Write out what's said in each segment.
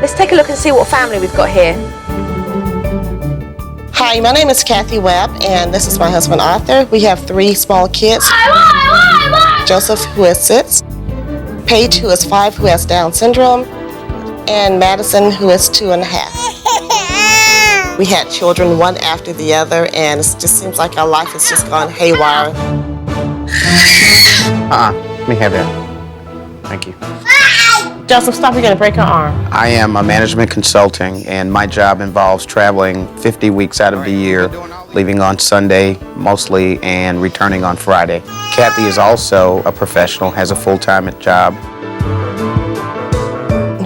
Let's take a look and see what family we've got here. Hi, my name is Webb, and this is my husband Arthur. We have 3 small kids. Joseph, who is 6, Paige, who is 5, who has Down syndrome, and Madison, who is 2.5. We had children one after the other, and it just seems like our life has just gone haywire. Let me have that. Thank you. Joseph, stop, you're gonna break your arm. I am a management consulting, and my job involves traveling 50 weeks out of the year, leaving on Sunday mostly and returning on Friday. Kathy is also a professional, has a full-time job.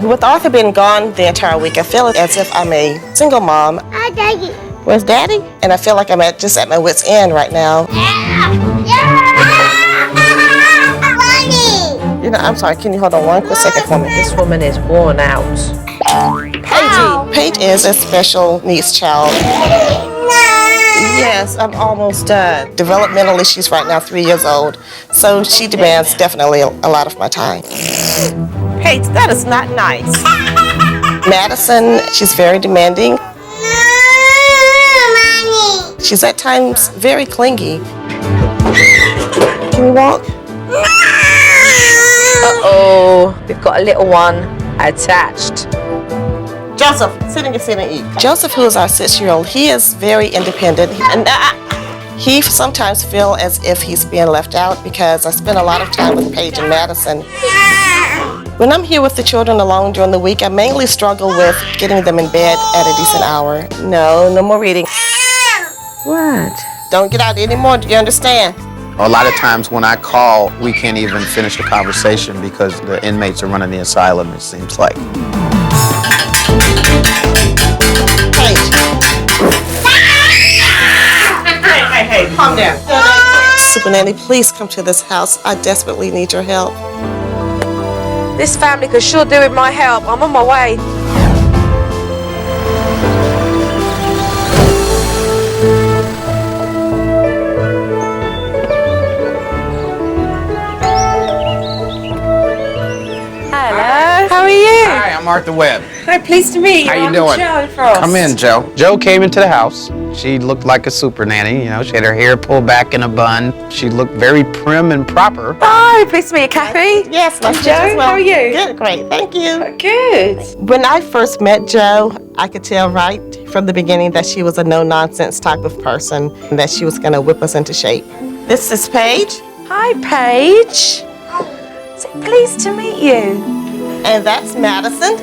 With Arthur being gone the entire week, I feel as if I'm a single mom. Hi, Daddy. Where's Daddy? And I feel like I'm just at my wit's end right now. You know, I'm sorry, can you hold on one quick second for me? This woman is worn out. Paige is a special needs child. Yes, I'm almost done. Developmental issues right now, 3 years old. So she demands definitely a lot of my time. Paige, that is not nice. Madison, she's very demanding. She's at times very clingy. Can we walk? Uh-oh, we've got a little one attached. Joseph, sit in your seat and eat. Joseph, who is our 6-year-old, he is very independent. And he sometimes feels as if he's being left out because I spend a lot of time with Paige and Madison. When I'm here with the children alone during the week, I mainly struggle with getting them in bed at a decent hour. No more reading. What? Don't get out anymore, do you understand? A lot of times when I call, we can't even finish the conversation because the inmates are running the asylum, it seems like. Paige. Hey, calm down. Supernanny, please come to this house. I desperately need your help. This family could sure do with my help. I'm on my way. Hello. How are you? Hi, I'm Arthur Webb. Hi, pleased to meet you. How you I'm doing? Joe Frost. Come in, Joe. Joe came into the house. She looked like a super nanny, you know. She had her hair pulled back in a bun. She looked very prim and proper. Hi, pleased to meet you, Kathy. Yes, I'm Joe. as well. How are you? Good, great, thank you. Good. When I first met Joe, I could tell right from the beginning that she was a no-nonsense type of person and that she was going to whip us into shape. This is Paige. Hi, Paige. So pleased to meet you. And that's Madison.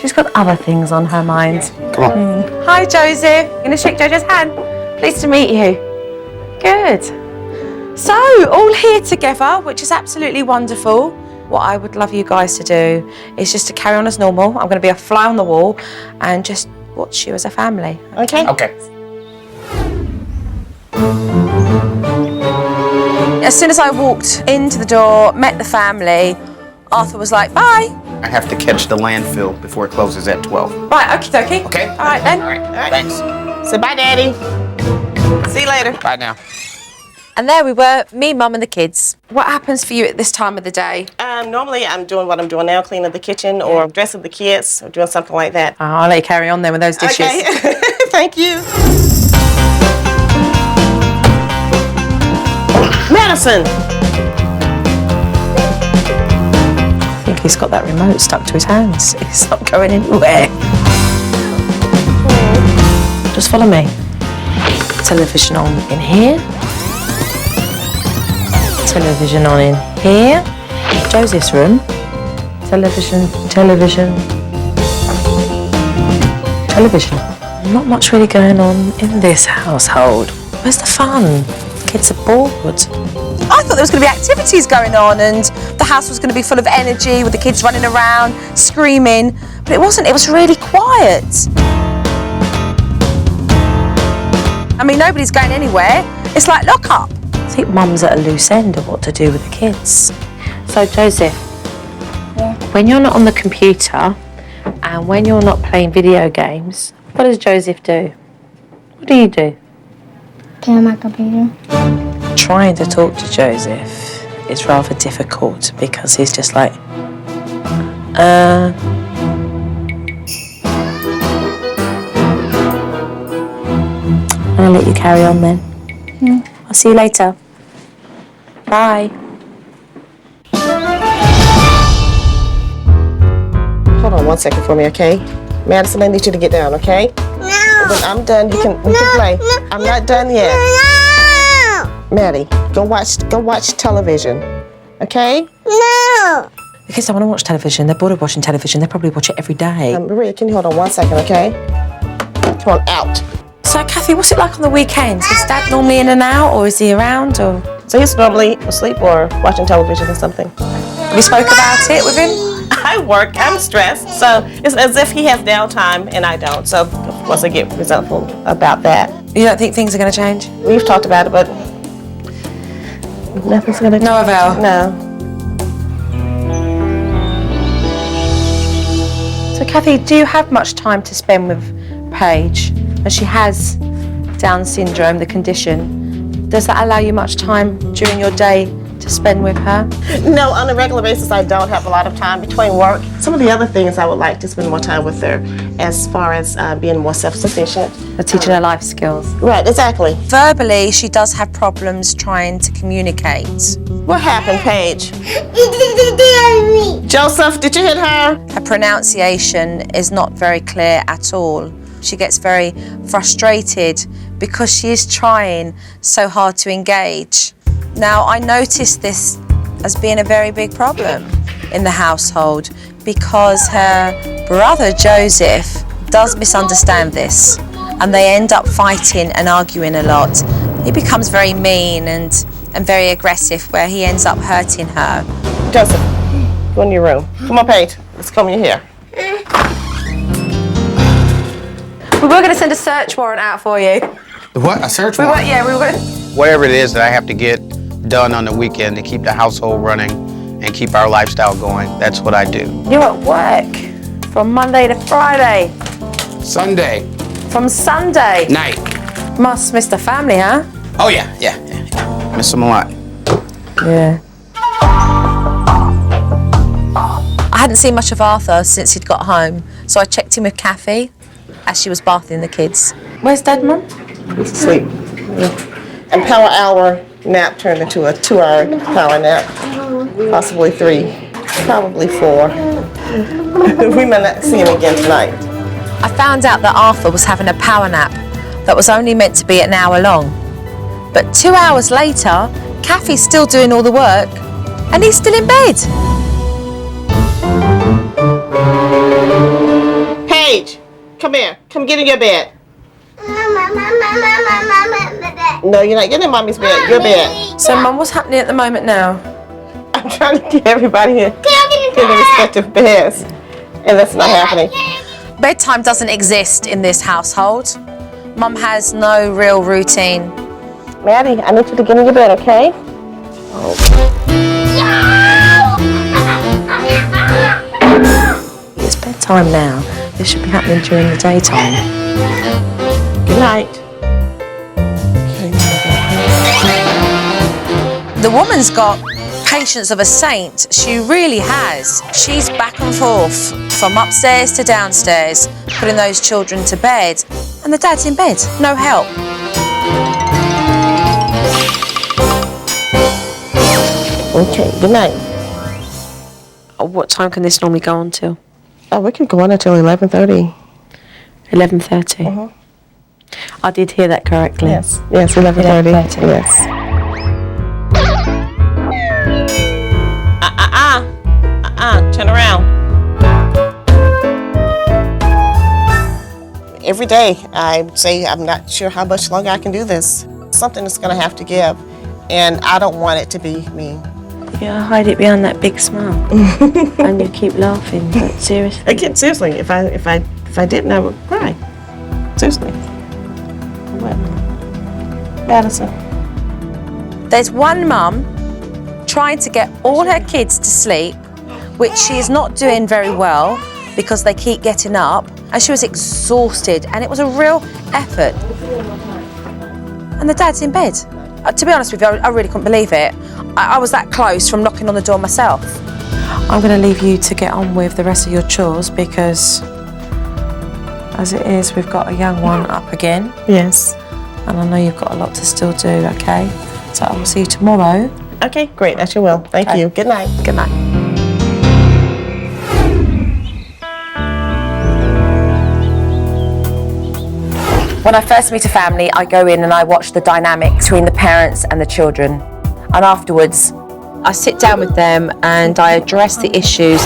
She's got other things on her mind. Come on. Hi, Joseph. I'm going to shake Jojo's hand. Pleased to meet you. Good. So, all here together, which is absolutely wonderful. What I would love you guys to do is just to carry on as normal. I'm going to be a fly on the wall and just watch you as a family. Okay. Okay. As soon as I walked into the door, met the family, Arthur was like, bye. I have to catch the landfill before it closes at 12. Right, okie dokie. Okay? All right, then. All right, thanks. Say bye, Daddy. See you later. Bye now. And there we were, me, Mum, and the kids. What happens for you at this time of the day? Normally, I'm doing what I'm doing now, cleaning the kitchen or dressing the kids or doing something like that. Oh, I'll let you carry on then with those dishes. Okay. Thank you. Madison. I think he's got that remote stuck to his hands. It's not going anywhere. Just follow me. Television on in here. Television on in here. Joseph's room. Television. Not much really going on in this household. Where's the fun? Kids are bored. I thought there was going to be activities going on and the house was going to be full of energy with the kids running around, screaming, but it wasn't. It was really quiet. I mean, nobody's going anywhere. It's like lock up. I think Mum's at a loose end of what to do with the kids. So, Joseph, when you're not on the computer and when you're not playing video games, what does Joseph do? What do you do? Play on my computer. Trying to talk to Joseph is rather difficult because he's just like, let you carry on then. I'll see you later. Bye. Hold on 1 second for me, okay? Madison, I need you to get down, okay? No. When I'm done, you can play. I'm not done yet. No. Maddie, go watch television, okay? No. The kids don't want to watch television. They're bored of watching television. They probably watch it every day. Maria, can you hold on 1 second, okay? Come on, out. So, Kathy, what's it like on the weekends? Is Dad normally in and out, or is he around, or...? So he's normally asleep or watching television or something. Have you spoke about it with him? I work, I'm stressed, so it's as if he has downtime and I don't. So, of course, I get resentful about that. You don't think things are going to change? We've talked about it, but nothing's going to change. No avail? No. So, Kathy, do you have much time to spend with Paige? And she has Down syndrome, the condition. Does that allow you much time during your day to spend with her? No, on a regular basis, I don't have a lot of time between work. Some of the other things I would like to spend more time with her as far as being more self-sufficient. Teaching her life skills. Right, exactly. Verbally, she does have problems trying to communicate. What happened, Paige? Joseph, did you hit her? Her pronunciation is not very clear at all. She gets very frustrated because she is trying so hard to engage. Now, I noticed this as being a very big problem in the household because her brother Joseph does misunderstand this and they end up fighting and arguing a lot. He becomes very mean and very aggressive where he ends up hurting her. Joseph, go in your room. Come on, Paige, let's comb your hair. We were going to send a search warrant out for you. What? A search warrant? We were going to... Whatever it is that I have to get done on the weekend to keep the household running and keep our lifestyle going, that's what I do. You're at work from Monday to Friday. Sunday. From Sunday. Night. Must miss the family, huh? Oh, yeah. Miss them a lot. Yeah. I hadn't seen much of Arthur since he'd got home, so I checked in with Kathy as she was bathing the kids. Where's Dad, Mum? He's asleep. And power hour nap turned into a 2-hour power nap. Possibly 3, probably 4. We might not see him again tonight. I found out that Arthur was having a power nap that was only meant to be an hour long. But 2 hours later, Kathy's still doing all the work and he's still in bed. Paige, come here. Come get in your bed. No, you're not getting in Mommy's bed. Your bed. So, Mum, what's happening at the moment now? I'm trying to get everybody in their respective beds, and that's not happening. Bedtime doesn't exist in this household. Mum has no real routine. Maddie, I need you to get in your bed, okay? It's bedtime now. This should be happening during the daytime. Good night. The woman's got patience of a saint. She really has. She's back and forth from upstairs to downstairs, putting those children to bed. And the dad's in bed. No help. Okay, good night. What time can this normally go on till? Oh, we can go on until 11:30. 11:30. I did hear that correctly. Yes, 11:30. 11:30. Yes. Turn around. Every day, I say I'm not sure how much longer I can do this. Something is going to have to give, and I don't want it to be me. Yeah, hide it behind that big smile, and you keep laughing. But seriously, Again, seriously, if I didn't, I would cry. Seriously. What? Madison. there's one mum trying to get all her kids to sleep, which she is not doing very well because they keep getting up, and she was exhausted, and it was a real effort. And the dad's in bed. To be honest with you, I really couldn't believe it. I was that close from knocking on the door myself. I'm going to leave you to get on with the rest of your chores because, as it is, we've got a young one up again. Yes. And I know you've got a lot to still do, okay? So I will see you tomorrow. Okay, great. As you will. Thank you. Good night. Good night. When I first meet a family, I go in and I watch the dynamic between the parents and the children. And afterwards, I sit down with them and I address the issues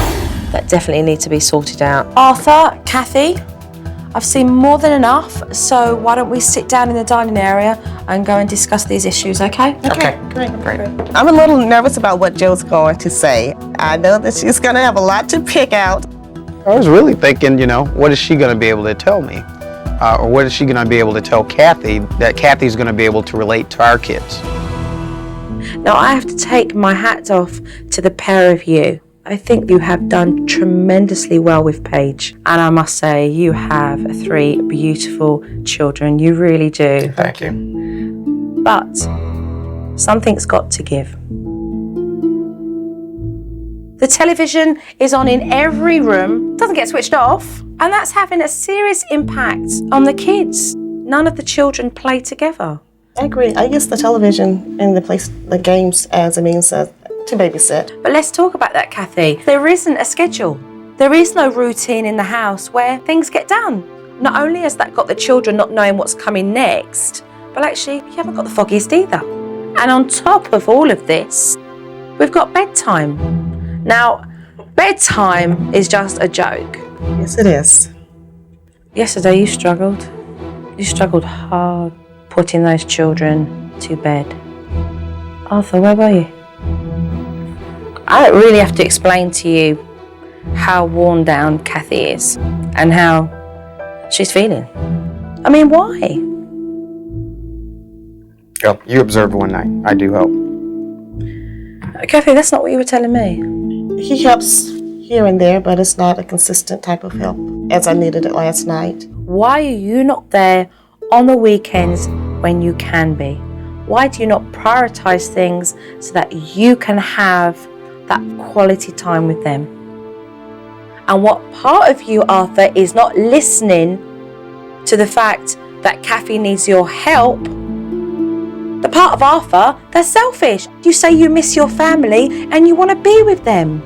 that definitely need to be sorted out. Arthur, Kathy, I've seen more than enough, so why don't we sit down in the dining area and go and discuss these issues, okay? Okay, great. I'm a little nervous about what Joe's going to say. I know that she's going to have a lot to pick out. I was really thinking, what is she going to be able to tell me? Or what is she going to be able to tell Kathy that Kathy's going to be able to relate to our kids? Now, I have to take my hat off to the pair of you. I think you have done tremendously well with Paige. And I must say, you have 3 beautiful children. You really do. Thank you. But something's got to give. The television is on in every room, doesn't get switched off, and that's having a serious impact on the kids. None of the children play together. I agree. I use the television and the games as a means to babysit. But let's talk about that, Kathy. There isn't a schedule. There is no routine in the house where things get done. Not only has that got the children not knowing what's coming next, but actually you haven't got the foggiest either. And on top of all of this, we've got bedtime. Now, bedtime is just a joke. Yes, it is. Yesterday you struggled. You struggled hard putting those children to bed. Arthur, where were you? I don't really have to explain to you how worn down Kathy is and how she's feeling. I mean, why? Yep, you observed one night. I do help. Kathy, that's not what you were telling me. He helps here and there, but it's not a consistent type of help as I needed it last night. Why are you not there on the weekends when you can be? Why do you not prioritize things so that you can have that quality time with them? And what part of you, Arthur, is not listening to the fact that Kathy needs your help? The part of Arthur that's selfish. You say you miss your family and you want to be with them.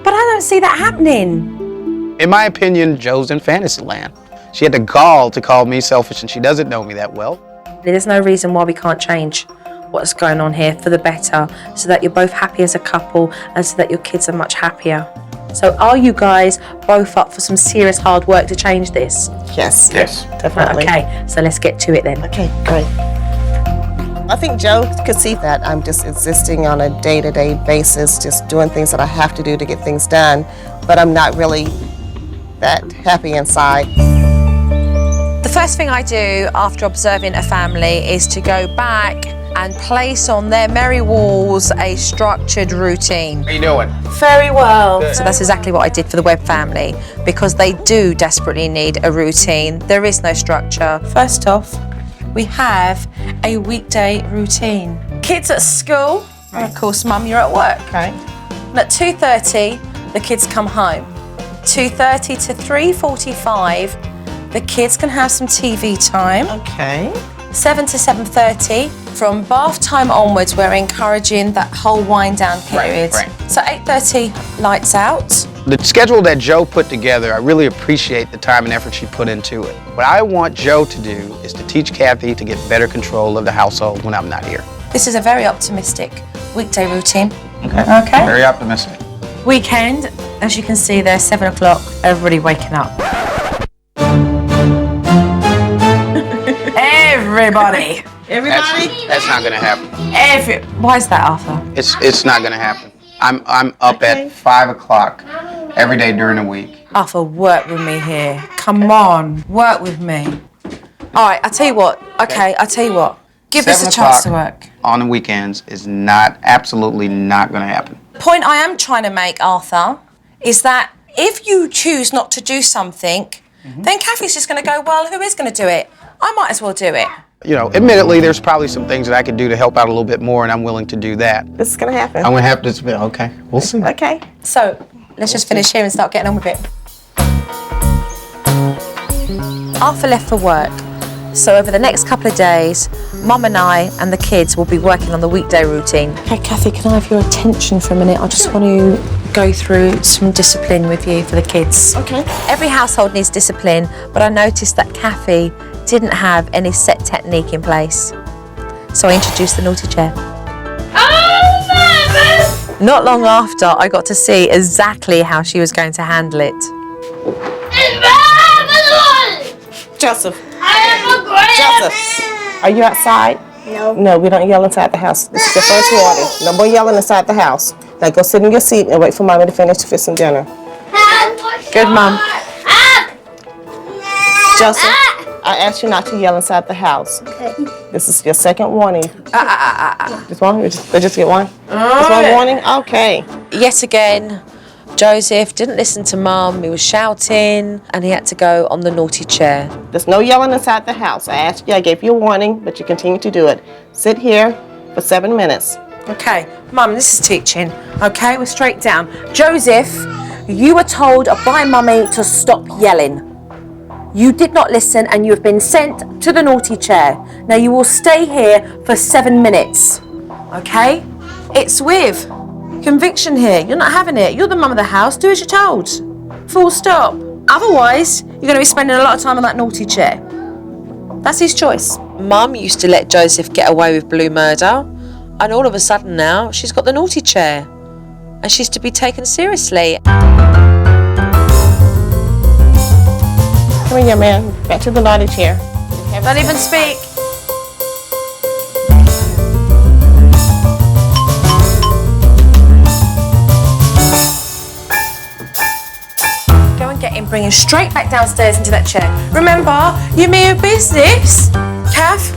But I don't see that happening. In my opinion, Joe's in fantasy land. She had the gall to call me selfish, and she doesn't know me that well. There's no reason why we can't change what's going on here for the better, so that you're both happy as a couple and so that your kids are much happier. So are you guys both up for some serious hard work to change this? Yes. Yes. Definitely. Okay, so let's get to it then. Okay, great. I think Joe could see that I'm just existing on a day-to-day basis, just doing things that I have to do to get things done, but I'm not really that happy inside. The first thing I do after observing a family is to go back and place on their merry walls a structured routine. How you doing? Very well. So that's exactly what I did for the Webb family, because they do desperately need a routine. There is no structure. First off, we have a weekday routine. Kids at school, and of course, Mum, you're at work. Okay. And at 2:30, the kids come home. 2:30 to 3:45, the kids can have some TV time. Okay. 7 to 7:30. From bath time onwards, we're encouraging that whole wind down period. Right. So 8:30, lights out. The schedule that Joe put together, I really appreciate the time and effort she put into it. What I want Joe to do is to teach Kathy to get better control of the household when I'm not here. This is a very optimistic weekday routine. Okay. Very optimistic. Weekend, as you can see there, 7 o'clock, everybody waking up. Everybody. Everybody? That's not gonna happen. Why is that, Arthur? It's not gonna happen. I'm up at 5 o'clock every day during the week. Arthur, work with me here. Come on, work with me. All right, I'll tell you what. Okay, I'll tell you what. Give this a 7 chance to o'clock work. on the weekends is absolutely not gonna happen. The point I am trying to make, Arthur, is that if you choose not to do something, then Kathy's just going to go, well, who is going to do it? I might as well do it. Admittedly, there's probably some things that I could do to help out a little bit more, and I'm willing to do that. This is going to happen. I'm gonna have to. Okay, we'll see. Okay. So let's just finish here and start getting on with it. Arthur left for work. So over the next couple of days, Mum and I and the kids will be working on the weekday routine. Okay, Kathy, can I have your attention for a minute? I just want to go through some discipline with you for the kids. Okay. Every household needs discipline, but I noticed that Kathy didn't have any set technique in place. So I introduced the naughty chair. Not long after, I got to see exactly how she was going to handle it. Joseph. Joseph, are you outside? No. No, we don't yell inside the house. This is the first warning. No more yelling inside the house. Now go sit in your seat and wait for Mommy to finish fixing dinner. Good, Mum. Joseph, I asked you not to yell inside the house. Okay. This is your second warning. Just one? They just get one? Just one warning? Okay. Yet again, Joseph didn't listen to Mum. He was shouting and he had to go on the naughty chair. There's no yelling inside the house. I asked you, I gave you a warning, but you continue to do it. Sit here for 7 minutes. Okay, Mum, this is teaching. Okay, we're straight down. Joseph, you were told by Mummy to stop yelling. You did not listen and you have been sent to the naughty chair. Now you will stay here for 7 minutes. Okay? It's with conviction here. You're not having it. You're the mum of the house. Do as you're told. Full stop. Otherwise, you're going to be spending a lot of time on that naughty chair. That's his choice. Mum used to let Joseph get away with blue murder, and all of a sudden now she's got the naughty chair, and she's to be taken seriously. Come here, young man. Back to the naughty chair. Don't even speak. Go and get him, bring him straight back downstairs into that chair. Remember, you mean your business. Kath,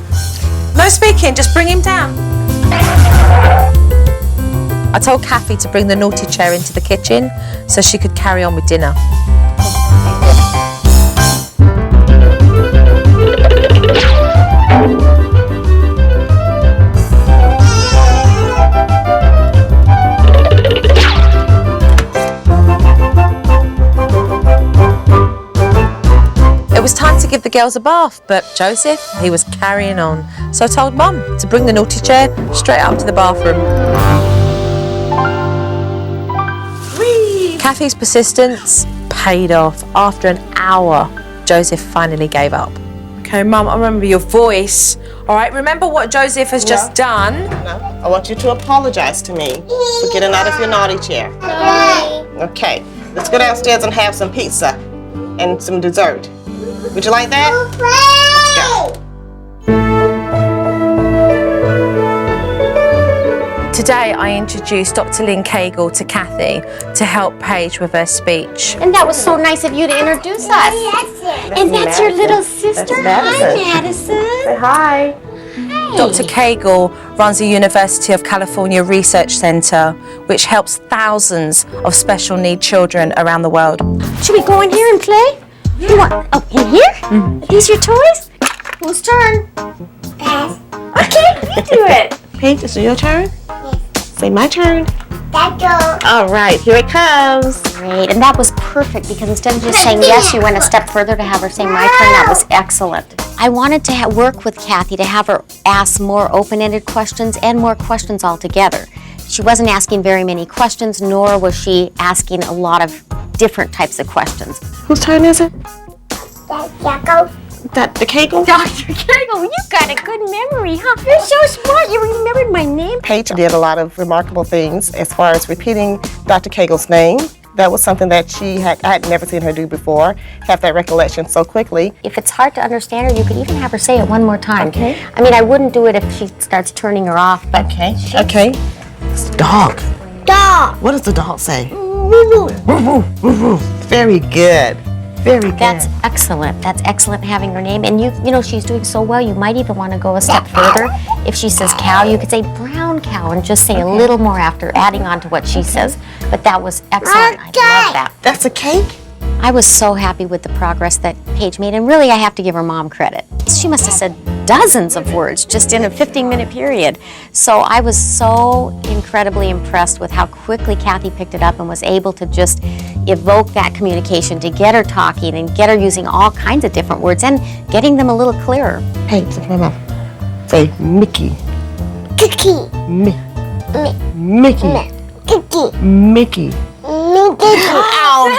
no speaking, just bring him down. I told Kathy to bring the naughty chair into the kitchen so she could carry on with dinner. It was time to give the girls a bath, but Joseph, he was carrying on. So I told Mum to bring the naughty chair straight up to the bathroom. Whee! Kathy's persistence paid off. After an hour, Joseph finally gave up. Okay, Mum, I remember your voice. All right, remember what Joseph has just done? No, I want you to apologize to me for getting out of your naughty chair. Okay, let's go downstairs and have some pizza and some dessert. Would you like that? Let's go. Today, I introduced Dr. Lynn Koegel to Kathy to help Paige with her speech. And that was so nice of you to introduce us. And that's your little sister? Hi, Madison. Say hi. Dr. Koegel runs the University of California Research Center, which helps thousands of special need children around the world. Should we go in here and play? You want, oh, in here? Are these your toys? Whose turn? Okay, you do it. Paige, is it your turn? Say my turn. That's All right, here it comes. Great, and that was perfect because instead of just saying yes, you went a step further to have her say my turn. That was excellent. I wanted to work with Kathy to have her ask more open-ended questions and more questions altogether. She wasn't asking very many questions, nor was she asking a lot of different types of questions. Whose turn is it? Jacko. Dr. Koegel? Dr. Koegel, you got a good memory, huh? You're so smart. You remembered my name. Paige did a lot of remarkable things as far as repeating Dr. Koegel's name. That was something that I had never seen her do before, have that recollection so quickly. If it's hard to understand her, you could even have her say it one more time. Okay. I mean, I wouldn't do it if she starts turning her off, but Okay. It's dog. Dog. What does the dog say? Very good. Very good. that's excellent. That's excellent having her name. And you know, she's doing so well, you might even want to go a step further. If she says cow, you could say brown cow and just say a little more after, adding on to what she says. But that was excellent. I love that. That's a cake? I was so happy with the progress that Paige made, and really I have to give her mom credit. She must have said dozens of words just in a 15-minute period. So I was so incredibly impressed with how quickly Kathy picked it up and was able to just evoke that communication to get her talking and get her using all kinds of different words and getting them a little clearer. Hey, sit my mouth. Say Mickey. Cookie. Mickey. Cookie. Mickey. Oh,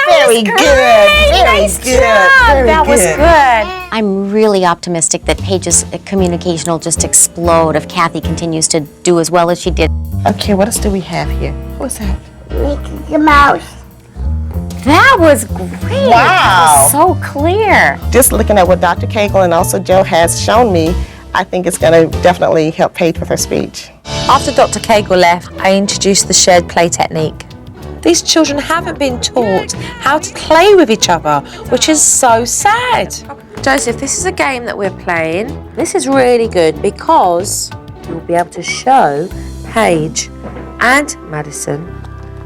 very good. Very good. That was good. I'm really optimistic that Paige's communication will just explode if Kathy continues to do as well as she did. Okay, what else do we have here? What's that? Mickey Mouse. That was great. Wow. That was so clear. Just looking at what Dr. Koegel and also Joe has shown me, I think it's going to definitely help Paige with her speech. After Dr. Koegel left, I introduced the shared play technique. These children haven't been taught how to play with each other, which is so sad. Joseph, this is a game that we're playing. This is really good because you'll be able to show Paige and Madison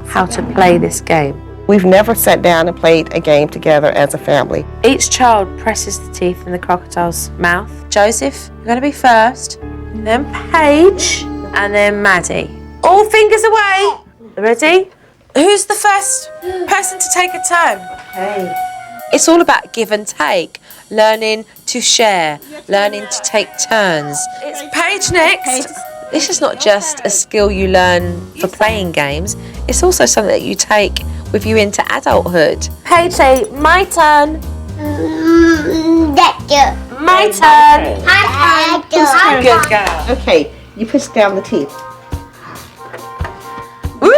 how to play this game. We've never sat down and played a game together as a family. Each child presses the teeth in the crocodile's mouth. Joseph, you're going to be first, then Paige, and then Maddie. All fingers away. Ready? Who's the first person to take a turn? Hey. It's all about give and take, learning to share, learning to take turns. It's Paige next. This is not just a skill you learn for playing games, it's also something that you take with you into adulthood. Paige, say, my turn. My turn. Good girl. Okay, you push down the teeth. Woo!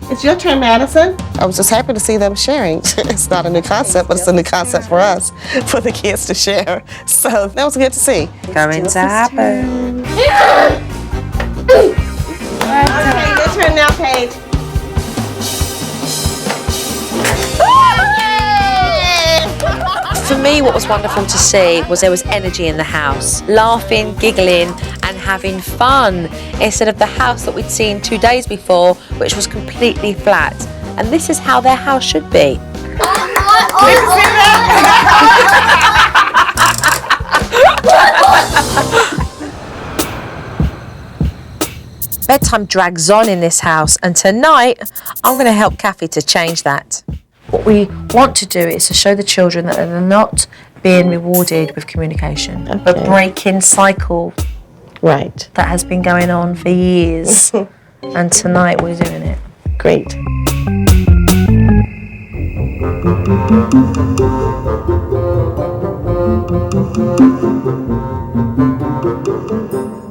It's your turn, Madison. I was just happy to see them sharing. It's not a new concept, but it's a new concept for us, for the kids to share. So that was good to see. Going to happen. Okay, your turn now, Paige. For me, what was wonderful to see was there was energy in the house, laughing, giggling, and having fun, instead of the house that we'd seen 2 days before, which was completely flat. And this is how their house should be. Bedtime drags on in this house, and tonight I'm going to help Kathy to change that. What we want to do is to show the children that they're not being rewarded with communication, but breaking cycle Right. that has been going on for years. And tonight we're doing it. Great.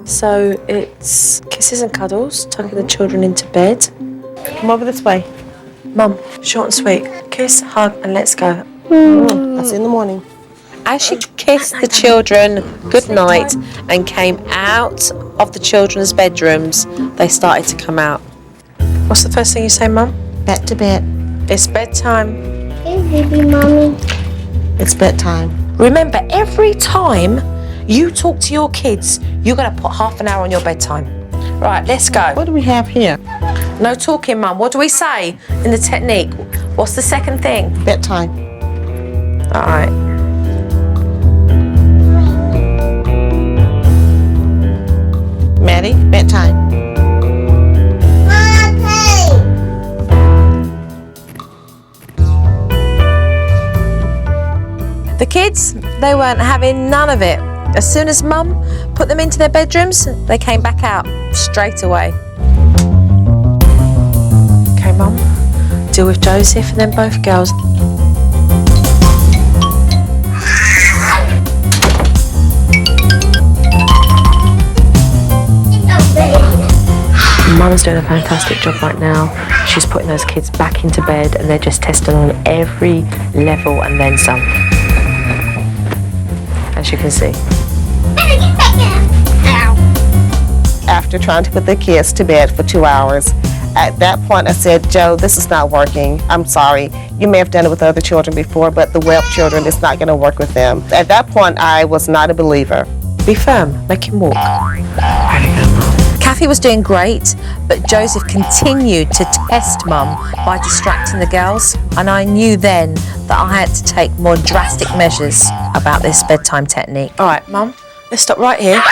So it's kisses and cuddles, tucking the children into bed. Come over this way. Mum, short and sweet. Kiss, hug, and let's go. I'll see you in the morning. As she kissed the children good night and came out of the children's bedrooms, they started to come out. What's the first thing you say, Mum? Back to bed. It's bedtime. Hey, baby mommy. It's bedtime. Remember, every time you talk to your kids, you're going to put half an hour on your bedtime. Right, let's go. What do we have here? No talking, Mum. What do we say in the technique? What's the second thing? Bedtime. All right. Maddie, bedtime. The kids, they weren't having none of it. As soon as Mum put them into their bedrooms, they came back out straight away. Okay, Mum, deal with Joseph and then both girls. Mum's doing a fantastic job right now. She's putting those kids back into bed and they're just testing on every level and then some. As you can see. After trying to put the kids to bed for 2 hours, at that point I said, Joe, this is not working. I'm sorry. You may have done it with other children before, but the Webb children, it's not going to work with them. At that point, I was not a believer. Be firm, make him walk. Kathy was doing great, but Joseph continued to test Mum by distracting the girls, and I knew then that I had to take more drastic measures about this bedtime technique. All right, Mum, let's stop right here.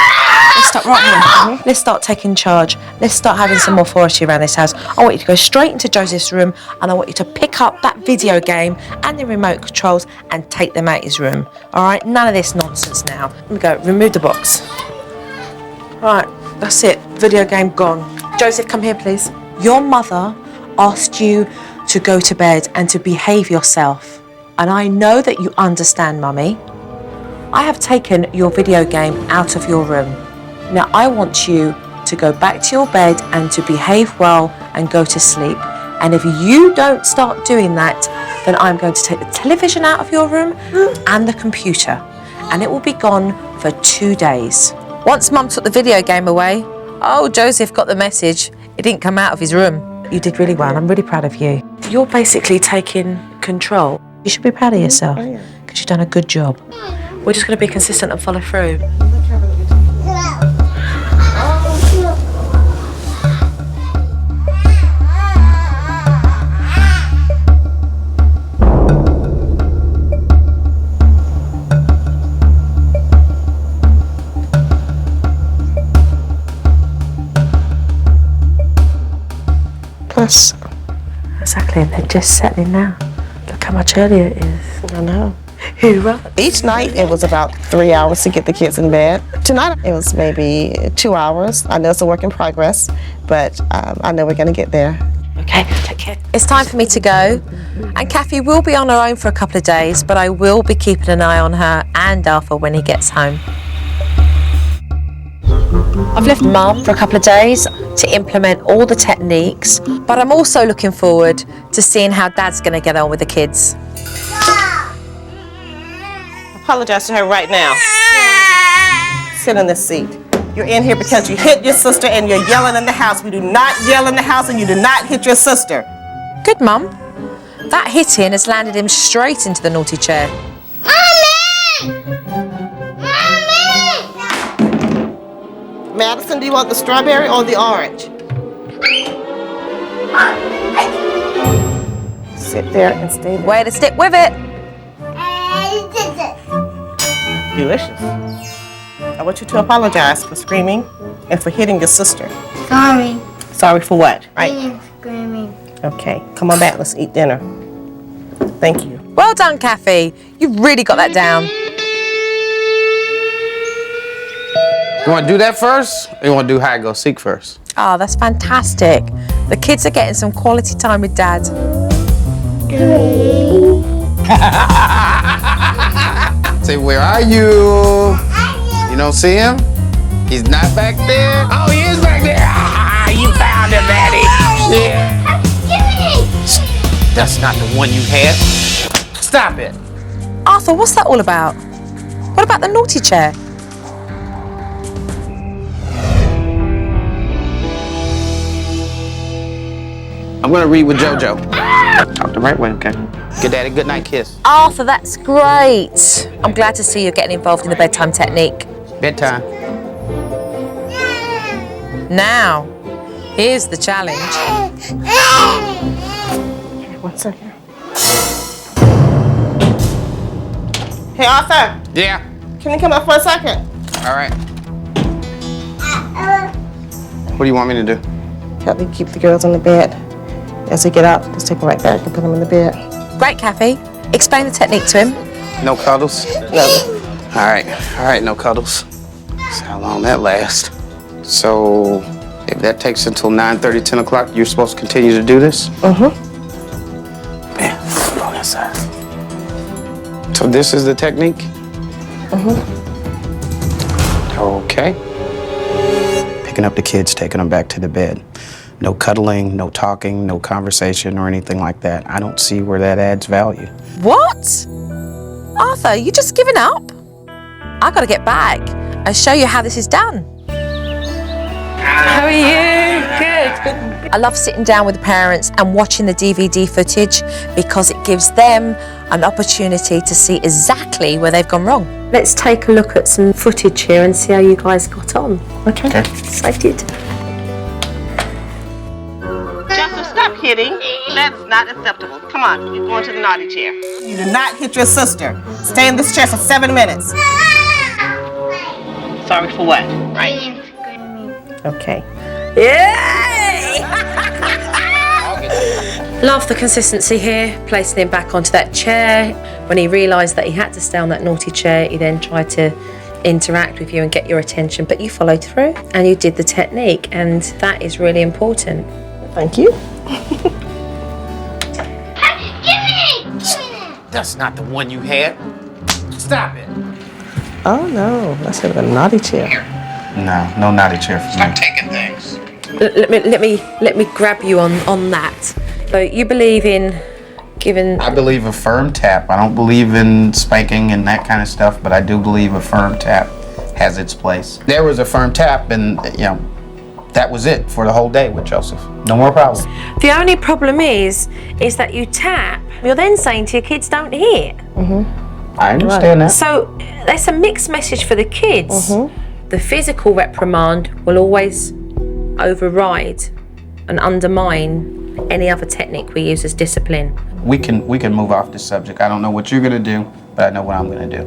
Let's stop right here. Let's start taking charge. Let's start having some authority around this house. I want you to go straight into Joseph's room, and I want you to pick up that video game and the remote controls and take them out his room. All right, none of this nonsense now. Let me go, remove the box. All right, that's it. Video game gone. Joseph, come here, please. Your mother asked you to go to bed and to behave yourself. And I know that you understand, Mummy. I have taken your video game out of your room. Now I want you to go back to your bed and to behave well and go to sleep. And if you don't start doing that, then I'm going to take the television out of your room and the computer. And it will be gone for 2 days. Once Mum took the video game away, oh, Joseph got the message. It didn't come out of his room. You did really well. I'm really proud of you. You're basically taking control. You should be proud of yourself because you've done a good job. We're just going to be consistent and follow through. Plus, Exactly, and they're just settling now. Look how much earlier it is. I know. Hoorah. Each night it was about 3 hours to get the kids in bed. Tonight it was maybe 2 hours. I know it's a work in progress, but I know we're going to get there. Okay, take care. It's time for me to go. And Kathy will be on her own for a couple of days, but I will be keeping an eye on her and Arthur when he gets home. I've left Mum for a couple of days to implement all the techniques, but I'm also looking forward to seeing how Dad's going to get on with the kids. Apologize to her right now. Sit in this seat. You're in here because you hit your sister and you're yelling in the house. We do not yell in the house and you do not hit your sister. Good, Mum. That hitting has landed him straight into the naughty chair. Madison, do you want the strawberry or the orange? Sit there and stay there. Way to stick with it. Delicious. I want you to apologize for screaming and for hitting your sister. Sorry. Sorry for what? Right. I'm screaming. Okay, come on back. Let's eat dinner. Thank you. Well done, Kathy. You've really got that down. You want to do that first, or you want to do hide go seek first? Oh, that's fantastic. The kids are getting some quality time with Dad. Say, where are you? You don't see him? He's not back there? Oh, he is back there. Ah, you found him, Daddy. Yeah. That's not the one you had. Stop it. Arthur, what's that all about? What about the naughty chair? I'm going to read with JoJo. Talk the right way, okay? Give Daddy a good night kiss. Arthur, that's great. I'm glad to see you're getting involved in the bedtime technique. Bedtime. Now, here's the challenge. 1 second. Hey, Arthur. Yeah. Can you come up for a second? All right. What do you want me to do? Help me keep the girls in the bed. As they get out, just take them right back and put them in the bed. Great, Kathy. Explain the technique to him. No cuddles? No. All right, no cuddles. That's how long that lasts. So, if that takes until 9:30, 10 o'clock, you're supposed to continue to do this? Man, go on that side. So this is the technique? Okay. Picking up the kids, taking them back to the bed. No cuddling, no talking, no conversation or anything like that. I don't see where that adds value. What? Arthur, you just giving up? I gotta get back and show you how this is done. How are you? Good. I love sitting down with the parents and watching the DVD footage because it gives them an opportunity to see exactly where they've gone wrong. Let's take a look at some footage here and see how you guys got on. Okay. Excited? hitting. That is not acceptable. Come on, you're going to the naughty chair. You do not hit your sister. Stay in this chair for 7 minutes. Sorry for what? Right. Okay. Yay! Love the consistency here, placing him back onto that chair. When he realised that he had to stay on that naughty chair, he then tried to interact with you and get your attention, but you followed through and you did the technique, and that is really important. Thank you. That's not the one you had. Stop it. Oh no, that's a naughty chair. No naughty chair for me. Stop taking things. Let me grab you on that. So you believe in giving... I believe a firm tap. I don't believe in spanking and that kind of stuff, but I do believe a firm tap has its place. There was a firm tap, and that was it for the whole day with Joseph. No more problems. The only problem is that you tap, you're then saying to your kids, don't hit. I understand that. So that's a mixed message for the kids. The physical reprimand will always override and undermine any other technique we use as discipline. We can move off this subject. I don't know what you're gonna do, but I know what I'm gonna do.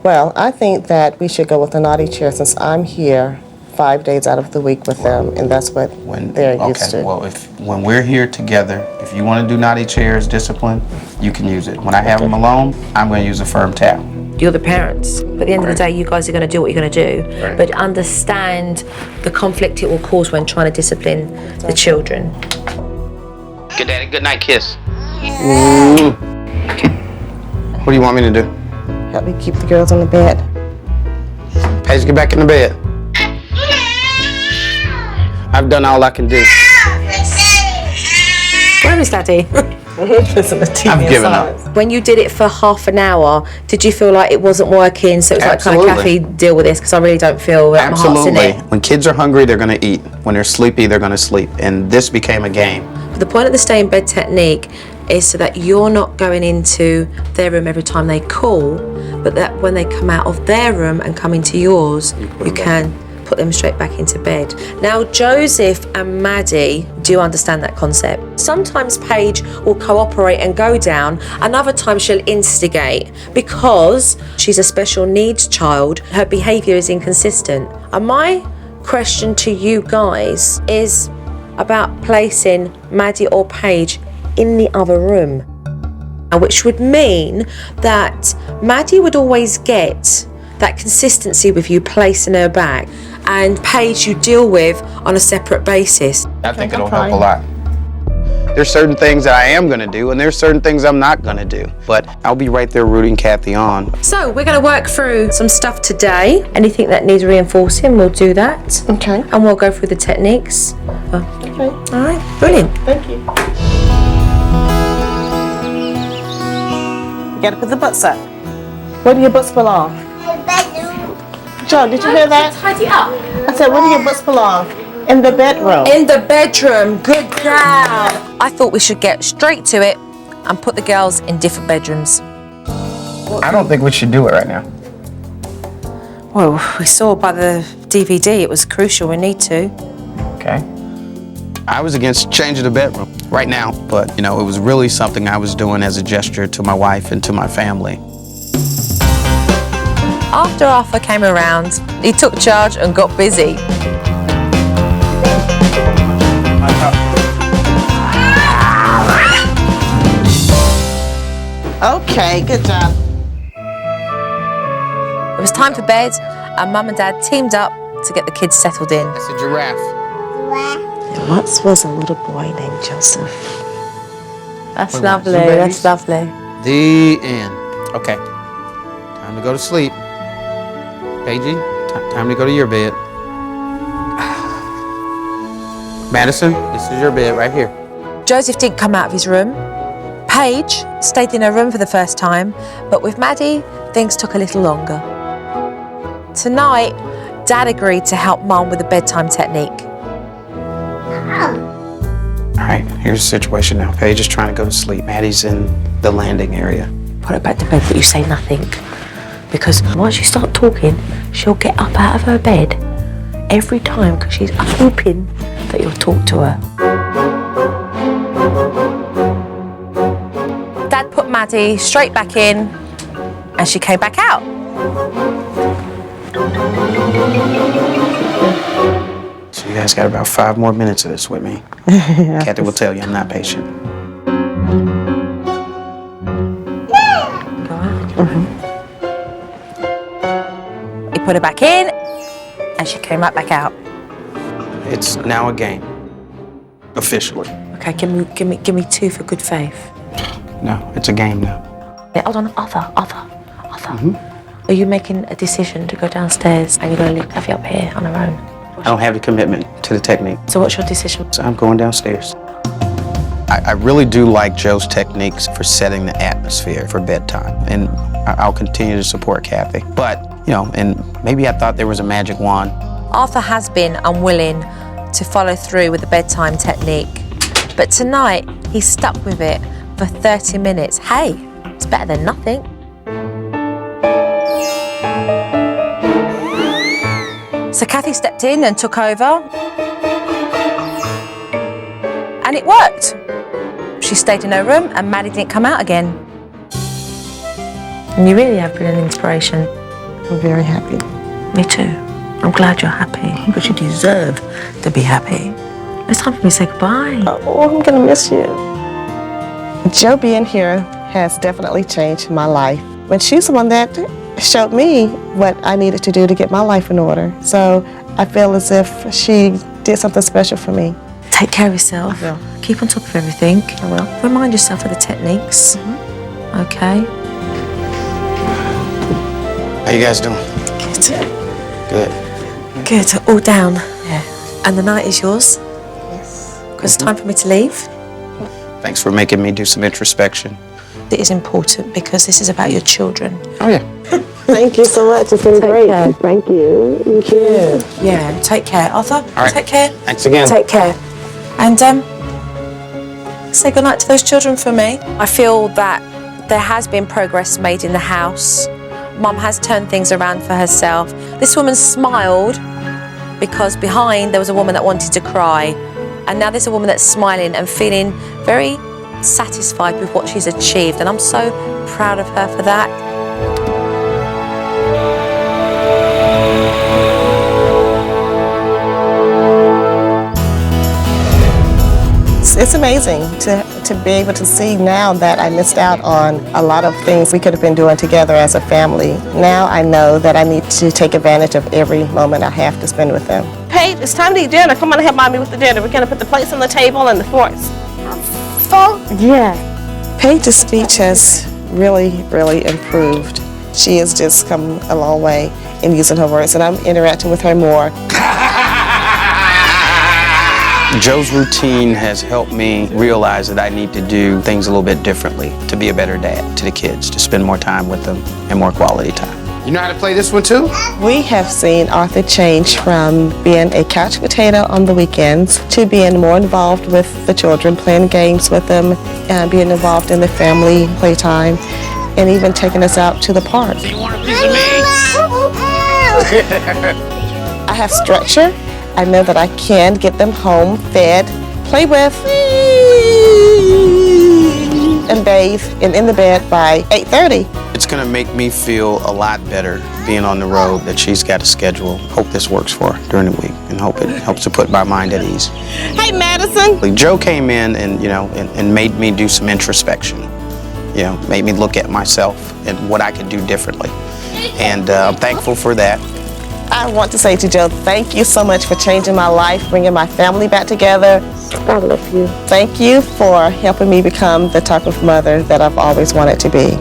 Well, I think that we should go with the naughty chair since I'm here 5 days out of the week with them, and that's what they're used to. Well, when we're here together, if you want to do naughty chairs discipline, you can use it. When I have them alone, I'm going to use a firm tap. You're the parents. But at the end of the day, you guys are going to do what you're going to do. Right. But understand the conflict it will cause when trying to discipline the children. Good daddy, good night kiss. Okay. What do you want me to do? Help me keep the girls in the bed. Paige, get back in the bed. I've done all I can do. Where is Daddy? Listen to TV. I've given up. When you did it for half an hour, did you feel like it wasn't working? So it was Absolutely. like, kind of, Kathy, deal with this, because I really don't feel that my heart's in Absolutely. it. When kids are hungry, they're going to eat. When they're sleepy, they're going to sleep. And this became a game. But the point of the stay in bed technique is so that you're not going into their room every time they call, but that when they come out of their room and come into yours, you can put them straight back into bed. Now, Joseph and Maddie do understand that concept. Sometimes Paige will cooperate and go down, and other times she'll instigate because she's a special needs child. Her behaviour is inconsistent. And my question to you guys is about placing Maddie or Paige in the other room, which would mean that Maddie would always get that consistency with you placing her back, and Paige you deal with on a separate basis. I think it'll help a lot. There's certain things that I am going to do, and there's certain things I'm not going to do. But I'll be right there rooting Kathy on. So we're going to work through some stuff today. Anything that needs reinforcing, we'll do that. Okay. And we'll go through the techniques. Okay. All right, brilliant. Thank you. You gotta put the butts up. Where do your butts belong? Joe, did you hear that? Tidy up. I said, where do your butts belong? In the bedroom. In the bedroom. Good girl. I thought we should get straight to it and put the girls in different bedrooms. I don't think we should do it right now. Well, we saw by the DVD it was crucial. We need to. Okay. I was against changing the bedroom right now, but it was really something I was doing as a gesture to my wife and to my family. After Arthur came around, he took charge and got busy. Okay, good job. It was time for bed, and Mum and Dad teamed up to get the kids settled in. It's a giraffe. There once was a little boy named Joseph. That's Wait, lovely, two babies? that's lovely. The end. Okay. Time to go to sleep. Paigey, time to go to your bed. Madison, this is your bed right here. Joseph didn't come out of his room. Paige stayed in her room for the first time, but with Maddie, things took a little longer. Tonight, Dad agreed to help Mum with the bedtime technique. All right, here's the situation now. Paige is trying to go to sleep. Maddie's in the landing area. Put her back to bed, but you say nothing. Because once you start talking, she'll get up out of her bed every time because she's hoping that you'll talk to her. Dad put Maddie straight back in and she came back out. So you guys got about 5 more minutes of this with me. Kathy will tell you I'm not patient. He put her back in and she came right back out. It's now a game, officially. Okay, give me 2 for good faith. No, it's a game now. Yeah, hold on, Arthur. Are you making a decision to go downstairs and you're going to leave Kathy up here on her own? I don't have the commitment to the technique. So what's your decision? So I'm going downstairs. I really do like Joe's techniques for setting the atmosphere for bedtime, and I'll continue to support Kathy. But, you know, and maybe I thought there was a magic wand. Arthur has been unwilling to follow through with the bedtime technique, but tonight he's stuck with it for 30 minutes. Hey, it's better than nothing. So Kathy stepped in and took over, and it worked. She stayed in her room and Maddie didn't come out again. And you really have been an inspiration. I'm very happy. Me too. I'm glad you're happy, because you deserve to be happy. It's time for me to say goodbye. Oh, I'm gonna miss you. Joe being here has definitely changed my life. When she's the one that showed me what I needed to do to get my life in order. So I feel as if she did something special for me. Take care of yourself. I will. Keep on top of everything. I will. Remind yourself of the techniques. Okay? How you guys doing? Good. Good. Good. All down. Yeah. And the night is yours? Yes. Because it's time for me to leave. Thanks for making me do some introspection. It is important because this is about your children. Oh, yeah. Thank you so much. It's been great. care. Thank you. You too. Yeah. Take care. Arthur, All right. take care. Thanks again. Take care. And say goodnight to those children for me. I feel that there has been progress made in the house. Mum has turned things around for herself. This woman smiled because behind there was a woman that wanted to cry. And now there's a woman that's smiling and feeling very satisfied with what she's achieved. And I'm so proud of her for that. It's amazing to be able to see now that I missed out on a lot of things we could have been doing together as a family. Now I know that I need to take advantage of every moment I have to spend with them. Paige, it's time to eat dinner. Come on and help Mommy with the dinner. We're going to put the plates on the table and the forks. Yeah. Paige's speech has really, really improved. She has just come a long way in using her words, and I'm interacting with her more. Joe's routine has helped me realize that I need to do things a little bit differently to be a better dad to the kids, to spend more time with them and more quality time. You know how to play this one too? We have seen Arthur change from being a couch potato on the weekends to being more involved with the children, playing games with them, being involved in the family playtime, and even taking us out to the park. You want a piece of me? I have structure. I know that I can get them home, fed, play with, and bathe, and in the bed by 8:30. It's gonna make me feel a lot better being on the road, that she's got a schedule. Hope this works for her during the week, and hope it helps to put my mind at ease. Hey, Madison. Joe came in and, you know, and made me do some introspection. You know, made me look at myself and what I could do differently. And I'm thankful for that. I want to say to Joe, thank you so much for changing my life, bringing my family back together. I love you. Thank you for helping me become the type of mother that I've always wanted to be.